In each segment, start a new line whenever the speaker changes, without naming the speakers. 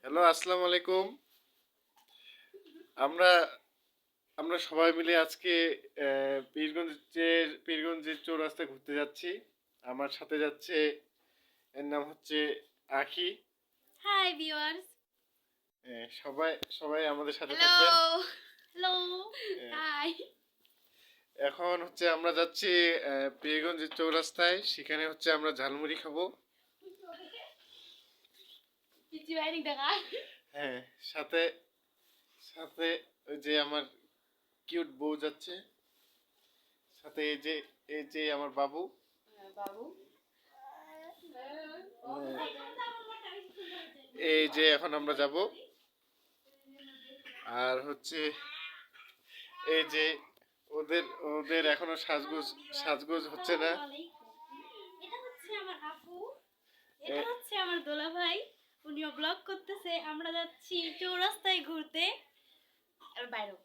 Hello, আসসালামু আলাইকুম। আমরা আমরা সবাই মিলে আজকে পীরগঞ্জের চৌরাস্তায় ঘুরতে যাচ্ছি। আমার সাথে যাচ্ছে, এর নাম হচ্ছে আখি।
Hi viewers.
সবাই সবাই আমাদের সাথে
হ্যালো
থাকবেন।
হ্যালো
আহ,
হাই।
এখন হচ্ছে আমরা যাচ্ছি পীরগঞ্জের চৌরাস্তায়। সেখানে হচ্ছে আমরা ঝালমুড়ি খাবো।
কিছু বাইরে দেখা।
হ্যাঁ, সাথে সাথে ওই যে আমার কিউট বউ যাচ্ছে, সাথে এই যে আমার বাবু।
বাবু
এই যে এখন আমরা যাব। আর হচ্ছে এই যে ওদের ওদের এখনো সাজগোজ হচ্ছে না।
এটা হচ্ছে আমার আপু, এটা হচ্ছে আমার দোলা ভাই, উনিও ব্লগ করতেছে। আমরা যাচ্ছি চৌরাস্তায় ঘুরতে। আর বাইরেও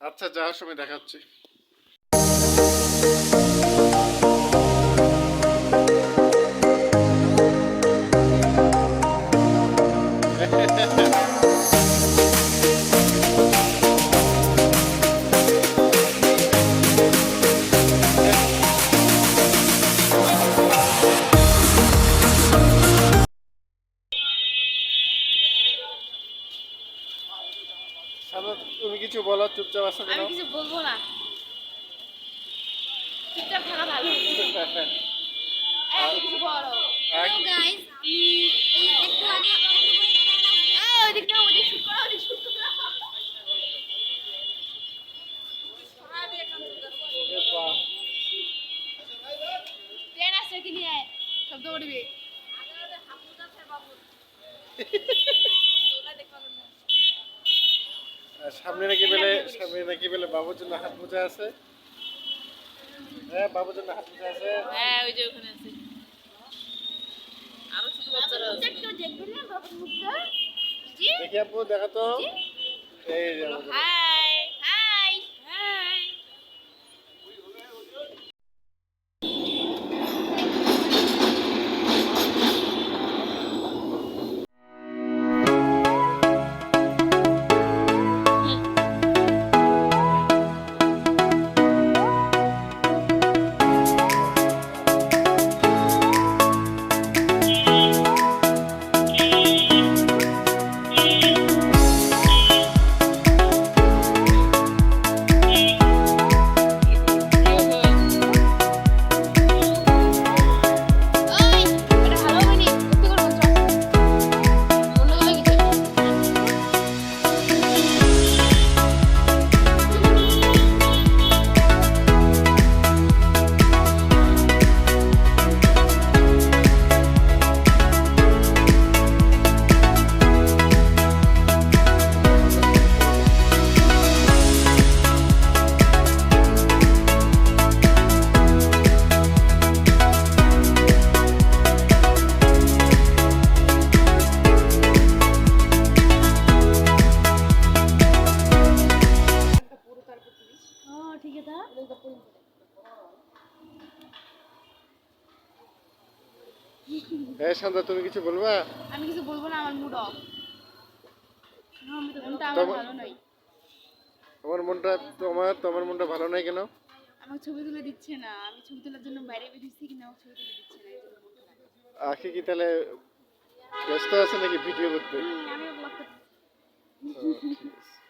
আচ্ছা, যাওয়ার সময় দেখা হচ্ছে। তুমি কিছু বলো, চুপচাপ আছো কেন?
আমি কিছু বলবো না, চুপচাপ থাকা ভালো। কিছু বলো। হ্যালো গাইস, একটু আগে ওদিক না, ওদিক শুট করো, ওদিক শুট করো। ট্রেন আসছে কি নিয়ে শব্দ করবি।
আর সামনে নাকি বেলে বাবুর জন্য হাত মোজা আছে। হ্যাঁ, বাবুর জন্য হাত মোজা আছে।
হ্যাঁ, ওই যে ওখানে আছে। আরো ছোট বাচ্চারা আছে। কেউ দেখবে না বাবুর মুখটা? জি
দেখি আপু, দেখা তো। এই যে আমাদের
হাই হাই হাই।
হ্যাঁ সন্ধ্যা, তুমি কিছু বলবা?
আমি কিছু বলবো না, আমার মুড অফ। মনটা আমার ভালো নাই।
তোমার মনটা ভালো নাই কেন?
আমাকে ছবি তুলে দিচ্ছে না। আমি ছবি তোলার জন্য বাইরে বেরিয়েছি, কিন্তু আমাকে ছবি তুলে দিচ্ছে না, এই জন্য মনটা খারাপ।
আখি কি তাহলে ব্যস্ত আছে নাকি ভিডিও করতে?
আমি ব্লগ করতে।
ও, ঠিক আছে।